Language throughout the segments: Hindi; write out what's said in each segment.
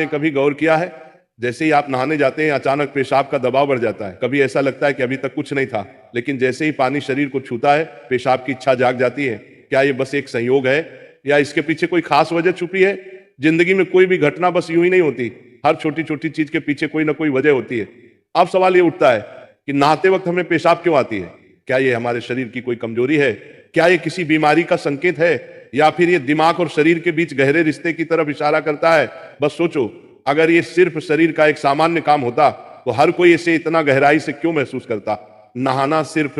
कभी गौर किया है, जैसे ही आप नहाने जाते हैं अचानक पेशाब का दबाव बढ़ जाता है। कभी ऐसा लगता है कि अभी तक कुछ नहीं था, लेकिन जैसे ही पानी शरीर को छूता है पेशाब की इच्छा जाग जाती है। क्या ये बस एक संयोग है या इसके पीछे कोई खास वजह छुपी है? जिंदगी में कोई भी घटना बस यूं ही नहीं होती, हर छोटी छोटी चीज के पीछे कोई ना कोई वजह होती है। अब सवाल ये उठता है कि नहाते वक्त हमें पेशाब क्यों आती है? क्या ये हमारे शरीर की कोई कमजोरी है? क्या ये किसी बीमारी का संकेत है, या फिर ये दिमाग और शरीर के बीच गहरे रिश्ते की तरफ इशारा करता है? बस सोचो, अगर ये सिर्फ शरीर का एक सामान्य काम होता तो हर कोई इसे इतना गहराई से क्यों महसूस करता? नहाना सिर्फ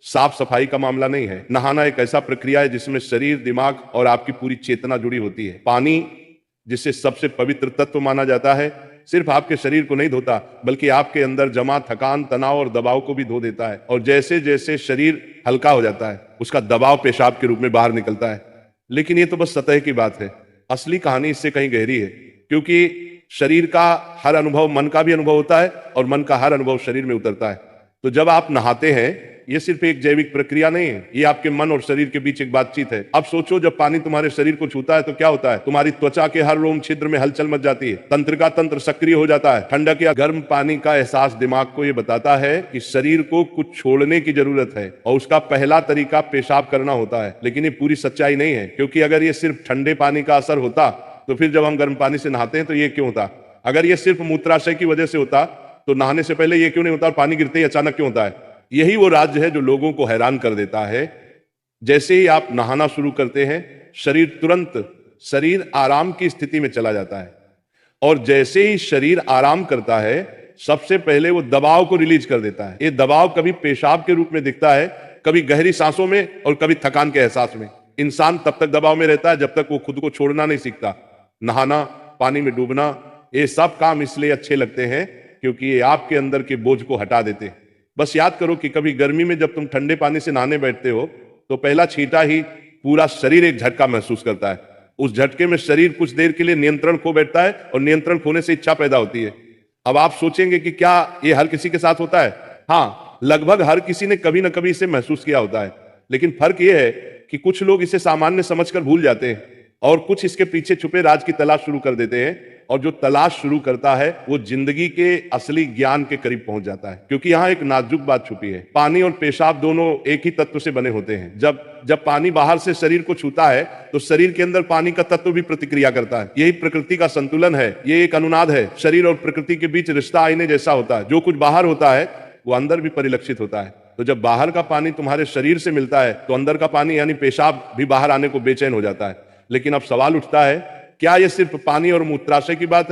साफ सफाई का मामला नहीं है। नहाना एक ऐसा प्रक्रिया है जिसमें शरीर, दिमाग और आपकी पूरी चेतना जुड़ी होती है। पानी, जिसे सबसे पवित्र तत्व माना जाता है, सिर्फ आपके शरीर को नहीं धोता, बल्कि आपके अंदर जमा थकान, तनाव और दबाव को भी धो देता है। और जैसे जैसे शरीर हल्का हो जाता है, उसका दबाव पेशाब के रूप में बाहर निकलता है। लेकिन ये तो बस सतह की बात है, असली कहानी इससे कहीं गहरी है। क्योंकि शरीर का हर अनुभव मन का भी अनुभव होता है, और मन का हर अनुभव शरीर में उतरता है। तो जब आप नहाते हैं, ये सिर्फ एक जैविक प्रक्रिया नहीं है, ये आपके मन और शरीर के बीच एक बातचीत है। अब सोचो, जब पानी तुम्हारे शरीर को छूता है तो क्या होता है? तुम्हारी त्वचा के हर रोम छिद्र में हलचल मच जाती है, तंत्रिका तंत्र सक्रिय हो जाता है। ठंडक या गर्म पानी का एहसास दिमाग को ये बताता है कि शरीर को कुछ छोड़ने की जरूरत है, और उसका पहला तरीका पेशाब करना होता है। लेकिन ये पूरी सच्चाई नहीं है, क्योंकि अगर ये सिर्फ ठंडे पानी का असर होता तो फिर जब हम गर्म पानी से नहाते हैं तो ये क्यों होता? अगर ये सिर्फ मूत्राशय की वजह से होता तो नहाने से पहले ये क्यों नहीं होता, और पानी गिरते ही अचानक क्यों होता है? यही वो राज्य है जो लोगों को हैरान कर देता है। जैसे ही आप नहाना शुरू करते हैं, शरीर आराम की स्थिति में चला जाता है, और जैसे ही शरीर आराम करता है, सबसे पहले वो दबाव को रिलीज कर देता है। ये दबाव कभी पेशाब के रूप में दिखता है, कभी गहरी सांसों में, और कभी थकान के एहसास में। इंसान तब तक दबाव में रहता है जब तक वो खुद को छोड़ना नहीं सीखता। नहाना, पानी में डूबना, ये सब काम इसलिए अच्छे लगते हैं क्योंकि ये आपके अंदर के बोझ को हटा देते हैं। बस याद करो कि कभी गर्मी में जब तुम ठंडे पानी से नहाने बैठते हो तो पहला छींटा ही पूरा शरीर एक झटका महसूस करता है। उस झटके में शरीर कुछ देर के लिए नियंत्रण खो बैठता है, और नियंत्रण खोने से इच्छा पैदा होती है। अब आप सोचेंगे कि क्या ये हर किसी के साथ होता है? हाँ, लगभग हर किसी ने कभी ना कभी इसे महसूस किया होता है। लेकिन फर्क यह है कि कुछ लोग इसे सामान्य समझकर भूल जाते हैं, और कुछ इसके पीछे छुपे राज की तलाश शुरू कर देते हैं। और जो तलाश शुरू करता है वो जिंदगी के असली ज्ञान के करीब पहुंच जाता है। क्योंकि यहाँ एक नाजुक बात छुपी है। पानी और पेशाब दोनों एक ही तत्व से बने होते हैं। जब पानी बाहर से शरीर को छूता है तो शरीर के अंदर पानी का तत्व भी प्रतिक्रिया करता है। यही प्रकृति का संतुलन है, ये एक अनुनाद है। शरीर और प्रकृति के बीच रिश्ता आईने जैसा होता है। जो कुछ बाहर होता है वो अंदर भी परिलक्षित होता है। तो जब बाहर का पानी तुम्हारे शरीर से मिलता है तो अंदर का पानी यानी पेशाब भी बाहर आने को बेचैन हो जाता है। लेकिन अब सवाल उठता है, क्या ये सिर्फ पानी और मूत्राशय की बात है?